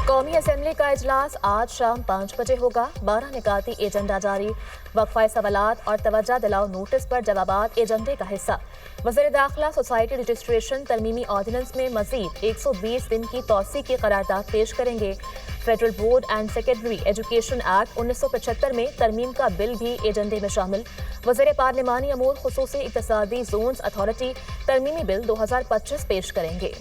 कौमी असेंबली का इजलास आज शाम 5 बजे होगा। 12 निकाती एजेंडा जारी। वक्फा सवालात और तवज्जो दिलाओ नोटिस पर जवाबात एजेंडे का हिस्सा। वज़ीर दाखिला सोसाइटी रजिस्ट्रेशन तरमीमी ऑर्डिनेंस में मजीद 120 दिन की तौसी की करारदाद पेश करेंगे। Federal board and secondary education act 1975 में तरमीम का बिल भी एजेंडे में शामिल। वज़ीर पार्लिमानी अमूर खुसूसी इक्तसादी जोन्स अथॉरिटी तरमीमी बिल 2025 पेश करेंगे।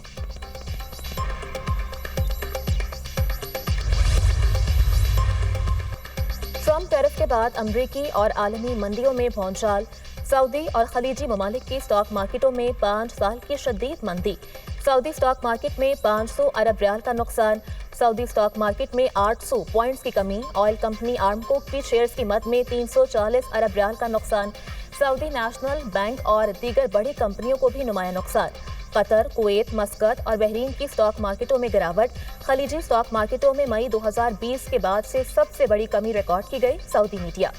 ट्रंप टैरिफ के बाद अमरीकी और आलमी मंडियों में भौचाल। सऊदी और खलीजी ममालिक की स्टॉक मार्केटों में 5 साल की शदीद मंदी। सऊदी स्टॉक मार्केट में 500 अरब रियाल का नुकसान। सऊदी स्टॉक मार्केट में 800 पॉइंट्स की कमी। ऑयल कंपनी आर्मको की शेयर्स की कीमत में 340 अरब रियाल का नुकसान। सऊदी नेशनल बैंक और दीगर बड़ी कंपनियों को भी नुमाया नुकसान। कतर, कुवैत, मस्कत और बहरीन की स्टॉक मार्केटों में गिरावट। खलीजी स्टॉक मार्केटों में मई 2020 के बाद से सबसे बड़ी कमी रिकॉर्ड की गई। Saudi media.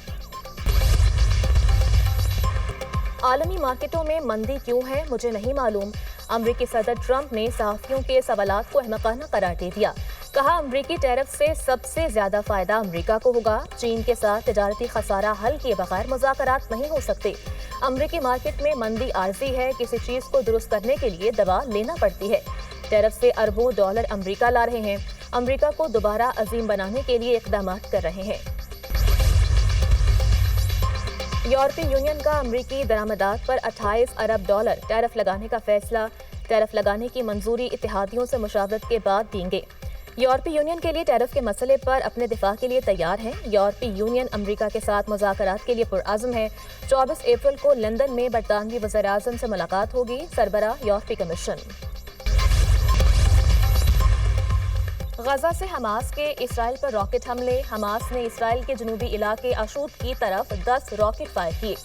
आलमी मार्केटों में मंदी क्यों है मुझे नहीं मालूम। अमरीकी सदर ट्रंप ने सहाफियों के सवालात को अहमकाना करार दे दिया। कहा, अमरीकी टैरिफ से सबसे ज्यादा फायदा अमरीका को होगा। चीन के साथ तिजारती खसारा हल किए बगैर मुज़ाकरात नहीं हो सकते। अमरीकी मार्केट में मंदी आर्जी है। किसी चीज को दुरुस्त करने के लिए दवा लेना पड़ती है। टैरिफ से अरबों डॉलर अमरीका ला रहे हैं। अमरीका को दोबारा अजीम बनाने के लिए इक़दाम कर रहे हैं। यूरोपीय यूनियन का अमरीकी दरामदात पर 28 अरब डॉलर टैरिफ लगाने का फैसला। टैरिफ लगाने की मंजूरी इत्तेहादियों से मुशावरत के बाद देंगे। यूरोपीय यूनियन के लिए टैरिफ के मसले पर अपने दिफा के लिए तैयार है। यूरोपीय यूनियन अमरीका के साथ मुज़ाकरात के लिए पुरअज़्म है। 24 अप्रैल को लंदन में बरतानवी वज़ीर-ए-आज़म से मुलाकात होगी। सरबराह यूरोपीय कमीशन। गजा से हमास के इसराइल पर रॉकेट हमले। हमास ने इसराइल के जनूबी इलाके अशूद की तरफ 10 रॉकेट फायर किए।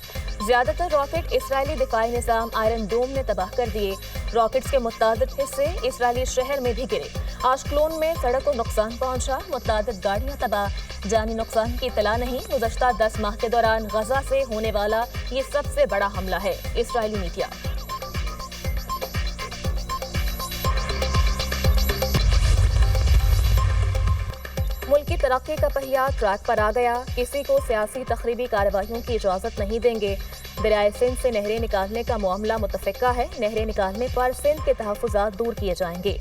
ज्यादातर रॉकेट इसराइली दिफाई निज़ाम आयरन डोम ने तबाह कर दिए। रॉकेट्स के मुतादिद हिस्से इसराइली शहर में भी गिरे। आशकलोन में सड़क को नुकसान पहुंचा। मुतादिद गाड़ियां तबाह। जानी नुकसान की इतला नहीं। गुज़श्ता 10 माह के दौरान गजा से होने वाला ये सबसे बड़ा हमला है। Israeli media. मुल्क की तरक्की का पहिया ट्रैक पर आ गया। किसी को सियासी तखरीबी कार्रवाइयों की इजाजत नहीं देंगे। दरियाए सिंध से नहरें निकालने का मामला मुतफ़िका है। नहरें निकालने पर सिंध के तहफ़्फ़ुज़ात दूर किए जाएंगे।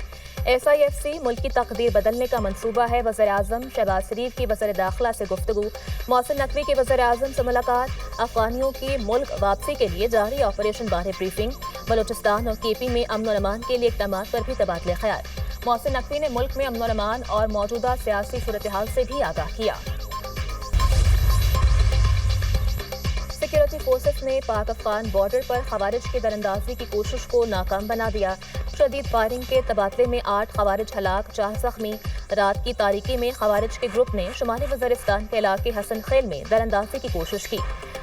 SIFC मुल्क की तकदीर बदलने का मंसूबा है। वज़ीर-ए-आज़म शहबाज शरीफ की वज़ीर दाखिला से गुफ्तगू। मोहसिन नकवी की वज़ीर-ए-आज़म से मुलाकात। अफ़गानियों की मुल्क वापसी के लिए जारी ऑपरेशन बारे ब्रीफिंग। बलूचिस्तान और KP में अमन और अमान के लिए इक़दाम पर भी तबादले ख्याल। मोहसिन नकवी ने मुल्क में अमन और अमान और मौजूदा सियासी सूरत-ए-हाल से भी आगाह किया। सिक्योरिटी फोर्सेस ने पाक अफगान बॉर्डर पर खवारिज की दरअंदाजी की कोशिश को नाकाम बना दिया। शदीद फायरिंग के तबादले में 8 खवारिज हलाक, 4 जख्मी। रात की तारीकी में खवारिज के ग्रुप ने शुमाली वज़ीरिस्तान के इलाके हसन खेल में दरअंदाजी की कोशिश की।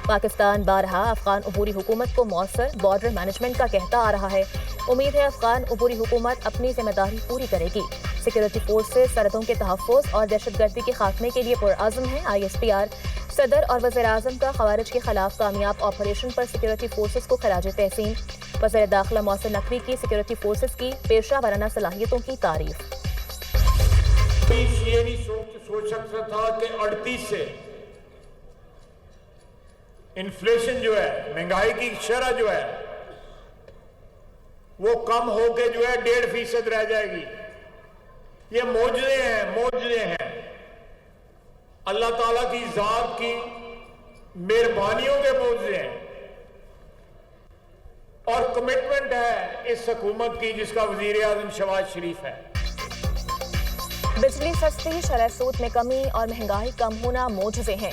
पाकिस्तान बारहा अफगान अबूरी हुकूमत को मौसर बॉर्डर मैनेजमेंट का कहता आ रहा है। उम्मीद है अफगान अबूरी हुकूमत अपनी जिम्मेदारी पूरी करेगी। सिक्योरिटी फोर्सेस सरहदों के तहफ़्फ़ुज़ और दहशतगर्दी के खात्मे के लिए पुरअज़्म है। ISPR सदर और वज़ीर-ए-आज़म का खवारिज के खिलाफ कामयाब ऑपरेशन पर सिक्योरिटी फोर्सेस को खराज तहसीन। वज़ीर दाखिला मोहसिन नकवी की सिक्योरिटी फोर्सेस की पेशा वराना सलाहियतों की तारीफ। ये नहीं सोच सकता था कि 38 से इन्फ्लेशन जो है, महंगाई की शरह जो है वो कम होके जो है 1.5% रह जाएगी। ये मौजूदे हैं अल्लाह ताला की जात की मेहरबानियों के मौजूदे हैं और कमिटमेंट है इस हुकूमत की जिसका वज़ीर-ए-आज़म शहबाज शरीफ है। बिजली सस्ती, शरह सूद में कमी और महंगाई कम होना मौजूदे हैं।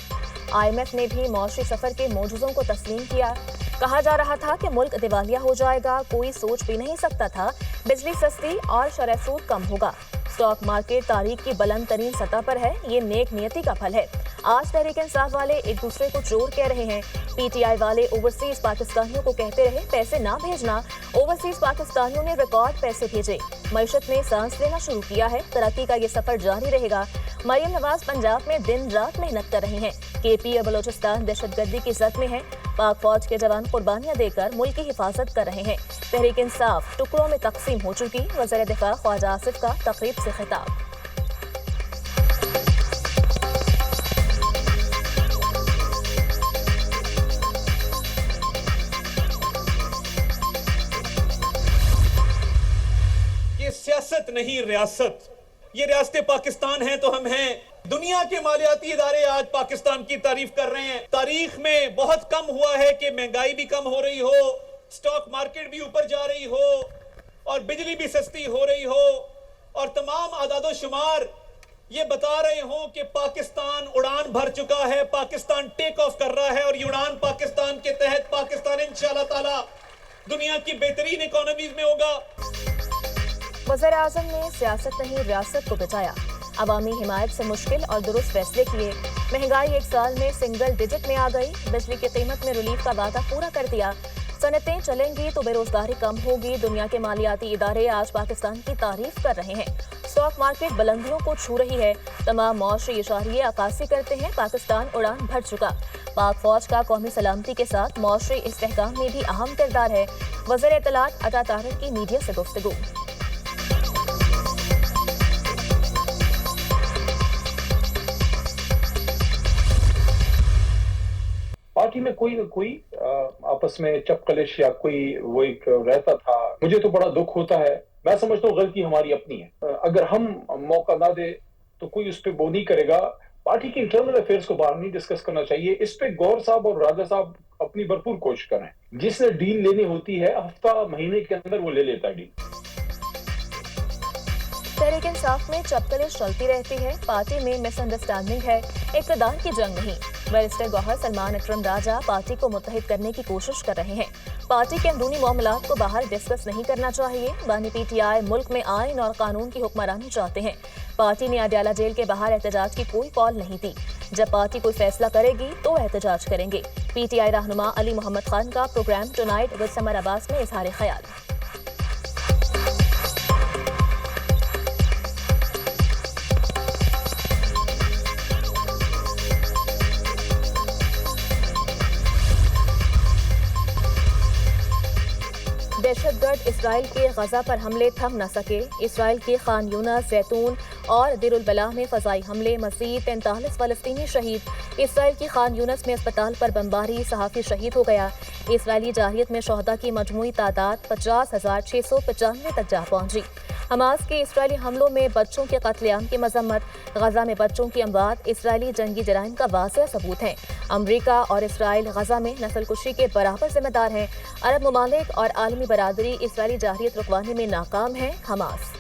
IMF ने भी मौशी सफर के मौजूदों को तस्लीम किया। कहा जा रहा था कि मुल्क दिवालिया हो जाएगा। कोई सोच भी नहीं सकता था बिजली सस्ती और शरह सूद कम होगा। स्टॉक मार्केट तारीख की बुलंद तरीन सतह पर है। ये नेक नियति का फल है। आज तहरीक इंसाफ वाले एक दूसरे को चोर कह रहे हैं। PTI वाले ओवरसीज पाकिस्तानियों को कहते रहे पैसे ना भेजना। ओवरसीज पाकिस्तानियों ने रिकॉर्ड पैसे भेजे। मईशत ने सांस लेना शुरू किया है। तरक्की का ये सफर जारी रहेगा। मरियम नवाज पंजाब में दिन रात मेहनत कर रही हैं। KP और बलूचिस्तान दहशतगर्दी की जद में है। पाक फौज के जवान कुर्बानियां देकर मुल्क की हिफाजत कर रहे हैं। तहरीक इंसाफ टुकड़ों में तकसीम हो चुकी। वज़ीर दिफा ख्वाजा आसिफ का तकरीब से खिताब। ریاست نہیں ریاست. یہ ریاست پاکستان ہے تو ہم ہیں. دنیا کے مالیاتی ادارے آج پاکستان کی تعریف کر رہے ہیں. تاریخ میں بہت کم ہوا ہے کہ مہنگائی بھی کم ہو رہی ہو, سٹاک مارکیٹ بھی اوپر جا رہی ہو, اور بجلی بھی سستی ہو رہی ہو, اور تمام اعداد و شمار یہ بتا رہے ہوں کہ پاکستان اڑان بھر چکا ہے, پاکستان ٹیک آف کر رہا ہے, اور یہ اڑان پاکستان کے تحت پاکستان انشاءاللہ تعالی دنیا کی بہترین اکانومیز میں ہوگا. وزیر اعظم نے سیاست نہیں ریاست کو بچایا. عوامی حمایت سے مشکل اور درست فیصلے کیے. مہنگائی ایک سال میں سنگل ڈیجٹ میں آ گئی. بجلی کی قیمت میں ریلیف کا وعدہ پورا کر دیا. صنعتیں چلیں گی تو بے روزگاری کم ہوگی. دنیا کے مالیاتی ادارے آج پاکستان کی تعریف کر رہے ہیں. اسٹاک مارکیٹ بلندیوں کو چھو رہی ہے. تمام معاشی اشاریے عکاسی کرتے ہیں پاکستان اڑان بھر چکا. پاک فوج کا قومی سلامتی کے ساتھ معاشی استحکام میں بھی اہم کردار ہے. وزیر اطلاعات عطا طاہر کی میڈیا سے گفتگو. پارٹی میں کوئی آپس میں چپکلش یا کوئی وہ ایک رہتا تھا. مجھے تو بڑا دکھ ہوتا ہے. میں سمجھتا ہوں غلطی ہماری اپنی ہے. اگر ہم موقع نہ دے تو کوئی اس پہ وہ نہیں کرے گا. پارٹی کی انٹرنل افیئرز کو باہر نہیں ڈسکس کرنا چاہیے. اس پہ گور صاحب اور راجہ صاحب اپنی بھرپور کوشش کریں. جس نے ڈیل لینی ہوتی ہے ہفتہ مہینے کے اندر وہ لے لیتا ہے ڈیل. تحریک انصاف میں چپکلش چلتی رہتی ہے. پارٹی میں مس انڈرسٹینڈنگ ہے, اقتدار کی جنگ نہیں. بیرسٹر گوہر سلمان اکرم راجہ پارٹی کو متحد کرنے کی کوشش کر رہے ہیں. پارٹی کے اندرونی معاملات کو باہر ڈسکس نہیں کرنا چاہیے. بانی پی ٹی آئی ملک میں آئین اور قانون کی حکمرانی چاہتے ہیں. پارٹی نے اڈیالہ جیل کے باہر احتجاج کی کوئی کال نہیں دی. جب پارٹی کوئی فیصلہ کرے گی تو احتجاج کریں گے. پی ٹی آئی رہنما علی محمد خان کا پروگرام ٹونائٹ ود سمر عباس میں اظہار خیال. دہشت گرد اسرائیل کے غزہ پر حملے تھم نہ سکے. اسرائیل کے خان یونس, زیتون اور دیر البلاح میں فضائی حملے. مزید 43 فلسطینی شہید. اسرائیل کی خان یونس میں اسپتال پر بمباری, صحافی شہید ہو گیا. اسرائیلی جارحیت میں شہداء کی مجموعی تعداد 50,695 تک جا پہنچی. حماس کے اسرائیلی حملوں میں بچوں کے قتل عام کی مذمت. غزہ میں بچوں کی اموات اسرائیلی جنگی جرائم کا واضح ثبوت ہیں. امریکہ اور اسرائیل غزہ میں نسل کشی کے برابر ذمہ دار ہیں. عرب ممالک اور عالمی برادری اسرائیلی جارحیت رکوانے میں ناکام ہے. حماس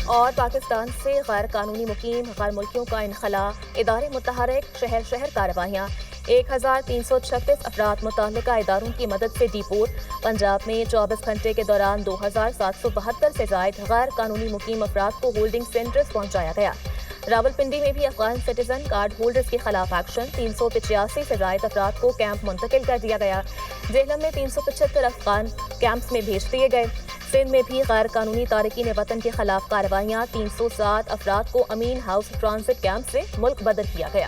اور پاکستان سے غیر قانونی مقیم غیر ملکیوں کا انخلاء. ادارے متحرک, شہر شہر کارروائیاں. 1336 افراد متعلقہ اداروں کی مدد سے ڈیپورٹ. پنجاب میں 24 گھنٹے کے دوران 2772 سے زائد غیر قانونی مقیم افراد کو ہولڈنگ سینٹرز پہنچایا گیا. راولپنڈی میں بھی افغان سٹیزن کارڈ ہولڈرز کے خلاف ایکشن. 385 سے زائد افراد کو کیمپ منتقل کر دیا گیا. جہلم میں 375 افغان کیمپس میں بھیج دیے گئے. سندھ میں بھی غیر قانونی تارکین وطن کے خلاف کارروائیاں. 307 افراد کو امین ہاؤس ٹرانزٹ کیمپ سے ملک بدر کیا گیا.